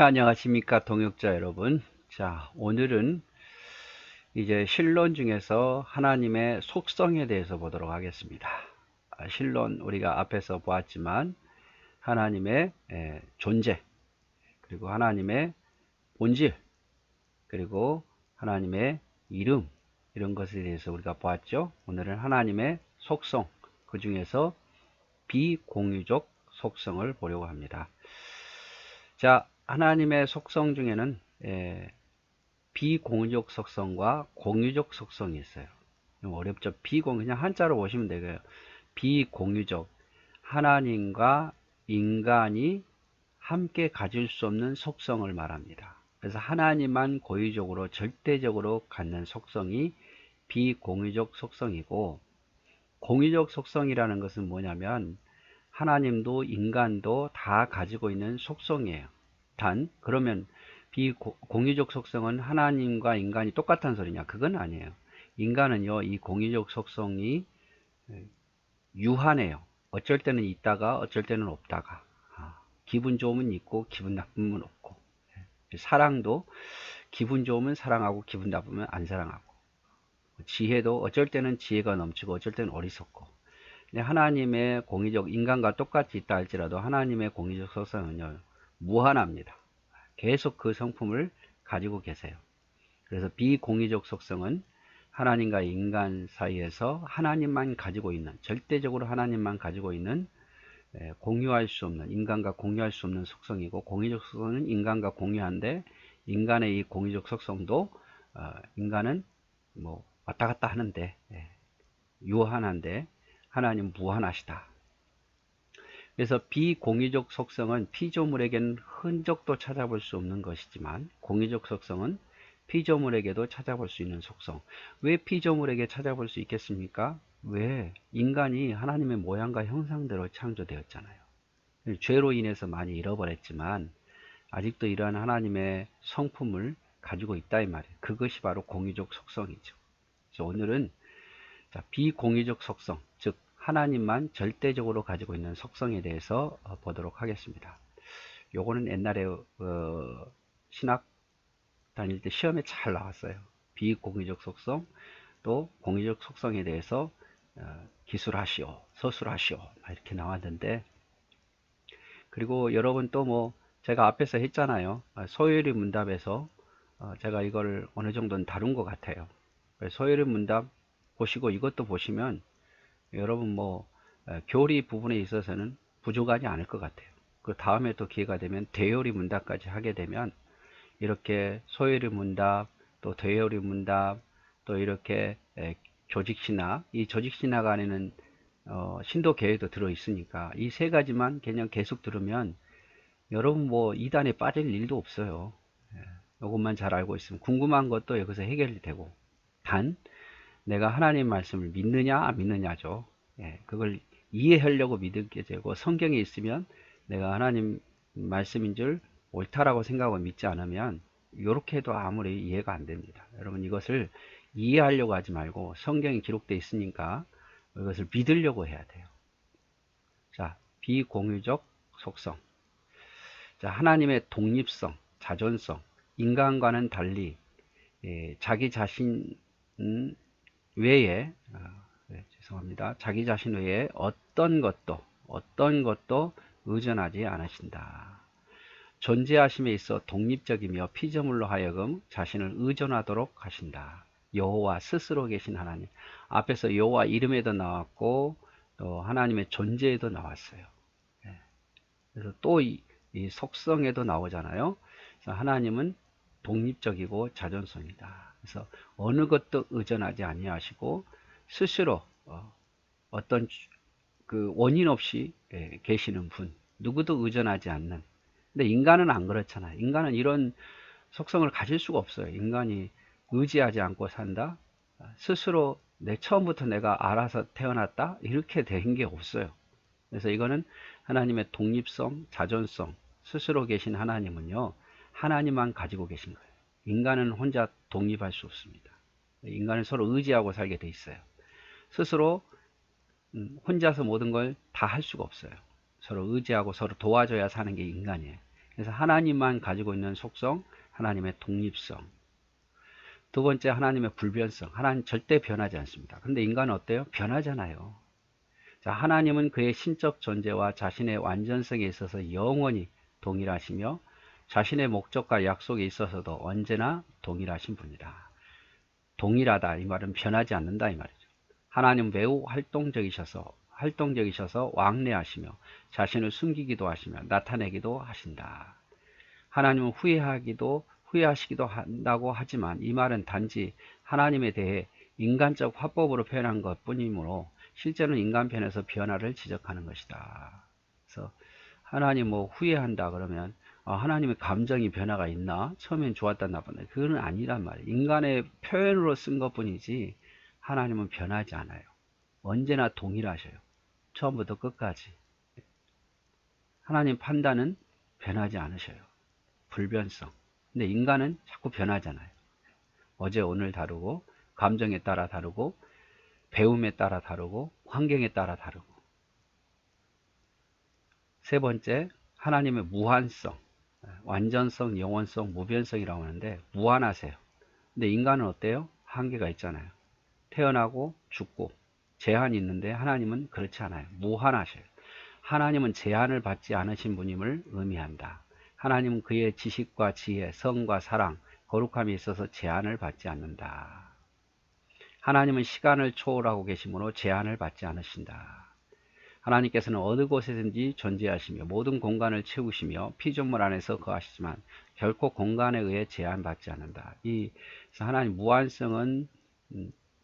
안녕하십니까 동역자 여러분. 자, 오늘은 이제 신론 중에서 하나님의 속성에 대해서 보도록 하겠습니다. 신론 우리가 앞에서 보았지만 하나님의 존재, 그리고 하나님의 본질, 그리고 하나님의 이름, 이런 것에 대해서 우리가 보았죠. 오늘은 하나님의 속성, 그 중에서 비공유적 속성을 보려고 합니다. 자, 하나님의 속성 중에는 비공유적 속성과 공유적 속성이 있어요. 좀 어렵죠. 그냥 한자로 보시면 되고요. 비공유적, 하나님과 인간이 함께 가질 수 없는 속성을 말합니다. 그래서 하나님만 고유적으로 절대적으로 갖는 속성이 비공유적 속성이고, 공유적 속성이라는 것은 뭐냐면 하나님도 인간도 다 가지고 있는 속성이에요. 단 그러면 비공유적 속성은 하나님과 인간이 똑같은 소리냐? 그건 아니에요. 인간은요, 이 공유적 속성이 유한해요. 어쩔 때는 있다가 어쩔 때는 없다가, 기분 좋으면 있고 기분 나쁘면 없고, 사랑도 기분 좋으면 사랑하고 기분 나쁘면 안 사랑하고, 지혜도 어쩔 때는 지혜가 넘치고 어쩔 때는 어리석고. 하나님의 공유적, 인간과 똑같이 있다 할지라도 하나님의 공유적 속성은요, 무한합니다. 계속 그 성품을 가지고 계세요. 그래서 비공유적 속성은 하나님과 인간 사이에서 하나님만 가지고 있는, 절대적으로 하나님만 가지고 있는, 공유할 수 없는, 인간과 공유할 수 없는 속성이고, 공유적 속성은 인간과 공유한데, 인간의 이 공유적 속성도 인간은 뭐 왔다 갔다 하는데, 유한한데 하나님 무한하시다. 그래서 비공유적 속성은 피조물에게는 흔적도 찾아볼 수 없는 것이지만, 공유적 속성은 피조물에게도 찾아볼 수 있는 속성. 왜 피조물에게 찾아볼 수 있겠습니까? 왜? 인간이 하나님의 모양과 형상대로 창조되었잖아요. 죄로 인해서 많이 잃어버렸지만 아직도 이러한 하나님의 성품을 가지고 있다 이 말이에요. 그것이 바로 공유적 속성이죠. 그래서 오늘은 비공유적 속성, 즉 하나님만 절대적으로 가지고 있는 속성에 대해서 보도록 하겠습니다. 요거는 옛날에 신학 다닐 때 시험에 잘 나왔어요. 비공유적 속성, 또 공유적 속성에 대해서 기술하시오, 서술하시오 이렇게 나왔는데, 그리고 여러분 또 뭐 제가 앞에서 했잖아요. 소요리 문답에서 제가 이걸 어느 정도는 다룬 것 같아요. 소요리 문답 보시고 이것도 보시면 여러분 뭐 교리 부분에 있어서는 부족하지 않을 것 같아요. 그 다음에 또 기회가 되면 대요리 문답까지 하게 되면 이렇게 소요리 문답, 또 대요리 문답, 또 이렇게 조직신학, 이 조직신학 안에는 신도 계획도 들어 있으니까 이 세 가지만 그냥 계속 들으면 여러분 뭐 이단에 빠질 일도 없어요. 이것만 잘 알고 있으면 궁금한 것도 여기서 해결이 되고, 단 내가 하나님 말씀을 믿느냐 안 믿느냐죠. 그걸 이해하려고 믿게 되고, 성경에 있으면 내가 하나님 말씀인 줄 옳다라고 생각하고 믿지 않으면 이렇게 해도 아무리 이해가 안 됩니다. 여러분 이것을 이해하려고 하지 말고 성경에 기록되어 있으니까 이것을 믿으려고 해야 돼요. 자, 비공유적 속성. 자, 하나님의 독립성, 자존성, 인간과는 달리 자기 자신 외에, 죄송합니다. 자기 자신 외에 어떤 것도 의존하지 않으신다. 존재하심에 있어 독립적이며 피조물로 하여금 자신을 의존하도록 하신다. 여호와 스스로 계신 하나님. 앞에서 여호와 이름에도 나왔고 또 하나님의 존재에도 나왔어요. 그래서 또 이 속성에도 나오잖아요. 그래서 하나님은 독립적이고 자존성이다. 그래서 어느 것도 의존하지 아니하시고 스스로 어떤 그 원인 없이 계시는 분, 누구도 의존하지 않는. 근데 인간은 안 그렇잖아요. 인간은 이런 속성을 가질 수가 없어요. 인간이 의지하지 않고 산다, 스스로 처음부터 내가 알아서 태어났다, 이렇게 된 게 없어요. 그래서 이거는 하나님의 독립성, 자존성, 스스로 계신 하나님은요, 하나님만 가지고 계신 거예요. 인간은 혼자 독립할 수 없습니다. 인간은 서로 의지하고 살게 돼 있어요. 스스로 혼자서 모든 걸 다 할 수가 없어요. 서로 의지하고 서로 도와줘야 사는 게 인간이에요. 그래서 하나님만 가지고 있는 속성, 하나님의 독립성. 두 번째, 하나님의 불변성. 하나님 절대 변하지 않습니다. 근데 인간은 어때요? 변하잖아요. 자, 하나님은 그의 신적 존재와 자신의 완전성에 있어서 영원히 동일하시며 자신의 목적과 약속에 있어서도 언제나 동일하신 분이다. 동일하다 이 말은 변하지 않는다 이 말이죠. 하나님은 매우 활동적이셔서 왕래하시며 자신을 숨기기도 하시며 나타내기도 하신다. 하나님은 후회하시기도 한다고 하지만 이 말은 단지 하나님에 대해 인간적 화법으로 표현한 것 뿐이므로 실제는 인간편에서 변화를 지적하는 것이다. 그래서 하나님 뭐 후회한다 그러면 하나님의 감정이 변화가 있나? 처음엔 좋았다 나빴다. 그건 아니란 말이에요. 인간의 표현으로 쓴 것 뿐이지 하나님은 변하지 않아요. 언제나 동일하셔요. 처음부터 끝까지. 하나님 판단은 변하지 않으셔요. 불변성. 근데 인간은 자꾸 변하잖아요. 어제 오늘 다르고 감정에 따라 다르고 배움에 따라 다르고 환경에 따라 다르고. 세 번째, 하나님의 무한성. 완전성, 영원성, 무변성이라고 하는데 무한하세요. 근데 인간은 어때요? 한계가 있잖아요. 태어나고 죽고 제한이 있는데 하나님은 그렇지 않아요. 무한하셔요. 하나님은 제한을 받지 않으신 분임을 의미한다. 하나님은 그의 지식과 지혜, 성과 사랑, 거룩함에 있어서 제한을 받지 않는다. 하나님은 시간을 초월하고 계시므로 제한을 받지 않으신다. 하나님께서는 어느 곳에든지 존재하시며 모든 공간을 채우시며 피조물 안에서 거하시지만 결코 공간에 의해 제한받지 않는다. 그래서 하나님 무한성은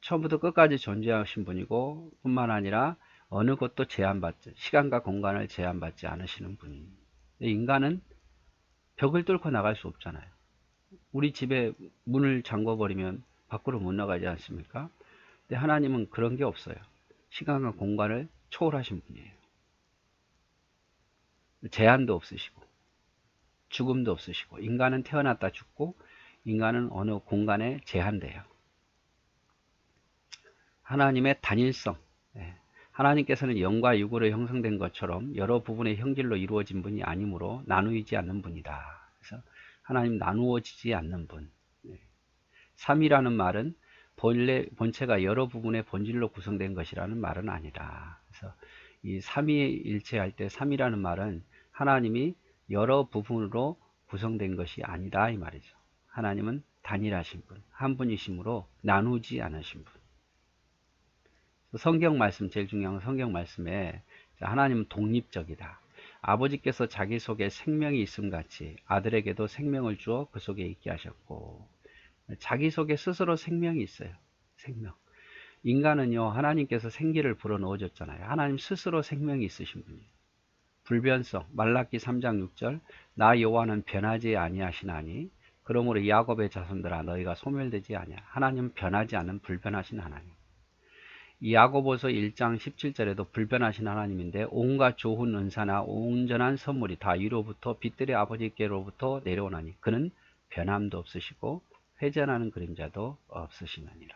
처음부터 끝까지 존재하신 분이고 뿐만 아니라 어느 곳도 제한받지, 시간과 공간을 제한받지 않으시는 분입니다. 인간은 벽을 뚫고 나갈 수 없잖아요. 우리 집에 문을 잠궈버리면 밖으로 못 나가지 않습니까? 근데 하나님은 그런 게 없어요. 시간과 공간을 초월하신 분이에요. 제한도 없으시고 죽음도 없으시고 인간은 태어났다 죽고 인간은 어느 공간에 제한돼요. 하나님의 단일성. 하나님께서는 영과 육으로 형성된 것처럼 여러 부분의 형질로 이루어진 분이 아니므로 나누이지 않는 분이다. 그래서 하나님 나누어지지 않는 분. 삼이라는 말은 본체가 여러 부분의 본질로 구성된 것이라는 말은 아니다. 그래서 이 삼위일체 할 때 삼이라는 말은 하나님이 여러 부분으로 구성된 것이 아니다 이 말이죠. 하나님은 단일하신 분, 한 분이시므로 나누지 않으신 분. 성경 말씀, 제일 중요한 성경 말씀에 하나님은 독립적이다. 아버지께서 자기 속에 생명이 있음 같이 아들에게도 생명을 주어 그 속에 있게 하셨고, 자기 속에 스스로 생명이 있어요. 생명. 인간은요, 하나님께서 생기를 불어 넣어줬잖아요. 하나님 스스로 생명이 있으신 분이에요. 불변성, 말라기 3장 6절, 나 여호와는 변하지 아니하시나니 그러므로 야곱의 자손들아 너희가 소멸되지 아니하. 하나님은 변하지 않는 불변하신 하나님. 이 야고보서 1장 17절에도 불변하신 하나님인데 온갖 좋은 은사나 온전한 선물이 다 위로부터 빛들의 아버지께로부터 내려오나니 그는 변함도 없으시고 회전하는 그림자도 없으시느니라.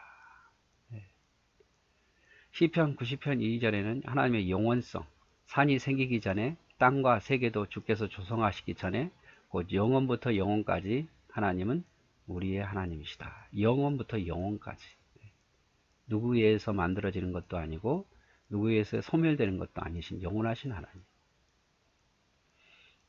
시편 90편 2절에는 하나님의 영원성, 산이 생기기 전에 땅과 세계도 주께서 조성하시기 전에 곧 영원부터 영원까지 하나님은 우리의 하나님이시다. 영원부터 영원까지. 누구에 의해서 만들어지는 것도 아니고 누구에 의해서 소멸되는 것도 아니신 영원하신 하나님.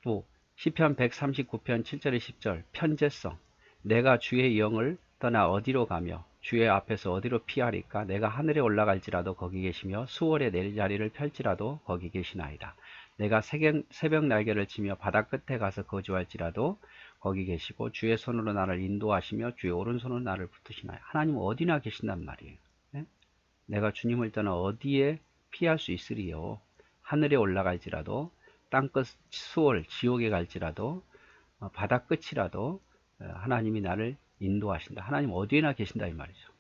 또 시편 139편 7절에 10절 편재성. 내가 주의 영을 떠나 어디로 가며 주의 앞에서 어디로 피하리까? 내가 하늘에 올라갈지라도 거기 계시며 수월에 내 자리를 펼지라도 거기 계시나이다. 내가 새벽 날개를 치며 바다 끝에 가서 거주할지라도 거기 계시고 주의 손으로 나를 인도하시며 주의 오른손으로 나를 붙드시나요. 하나님은 어디나 계신단 말이에요. 내가 주님을 떠나 어디에 피할 수 있으리요. 하늘에 올라갈지라도 땅끝 수월 지옥에 갈지라도 바다 끝이라도 하나님이 나를 인도하신다. 하나님 어디에나 계신다 이 말이죠.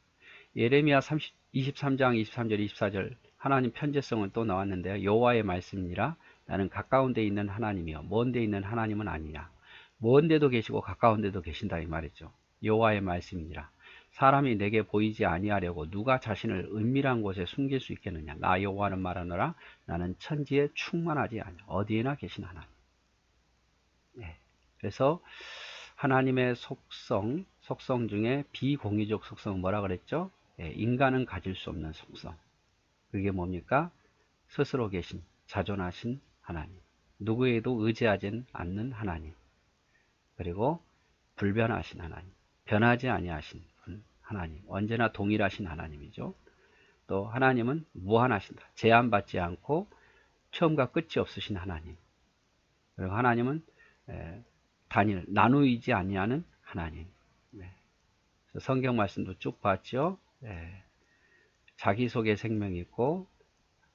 예레미야 23장 23절 24절 하나님 편재성은 또 나왔는데요. 여호와의 말씀이니라 나는 가까운 데 있는 하나님이요 먼 데 있는 하나님은 아니냐. 먼 데도 계시고 가까운 데도 계신다 이 말이죠. 여호와의 말씀이니라. 사람이 내게 보이지 아니하려고 누가 자신을 은밀한 곳에 숨길 수 있겠느냐. 나 여호와는 말하노라 나는 천지에 충만하지 않아. 어디에나 계신 하나님. 네. 그래서 하나님의 속성 중에 비공유적 속성은 뭐라 그랬죠? 예, 인간은 가질 수 없는 속성. 그게 뭡니까? 스스로 계신 자존하신 하나님, 누구에도 의지하지 않는 하나님, 그리고 불변하신 하나님, 변하지 아니하신 하나님, 언제나 동일하신 하나님이죠. 또 하나님은 무한하신다. 제한받지 않고 처음과 끝이 없으신 하나님. 그리고 하나님은 단일, 나누이지 아니하는 하나님. 네. 성경 말씀도 쭉 봤죠. 자기 속에 생명이 있고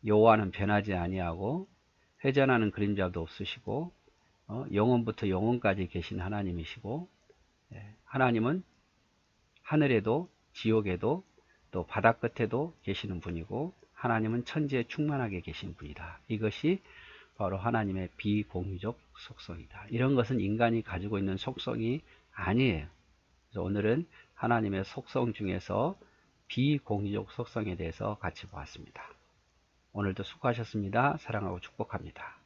여호와는 변하지 아니하고 회전하는 그림자도 없으시고 영원부터 영원까지 계신 하나님이시고, 하나님은 하늘에도 지옥에도 또 바다 끝에도 계시는 분이고, 하나님은 천지에 충만하게 계신 분이다. 이것이 바로 하나님의 비공유적 속성이다. 이런 것은 인간이 가지고 있는 속성이 아니에요. 그래서 오늘은 하나님의 속성 중에서 비공유적 속성에 대해서 같이 보았습니다. 오늘도 수고하셨습니다. 사랑하고 축복합니다.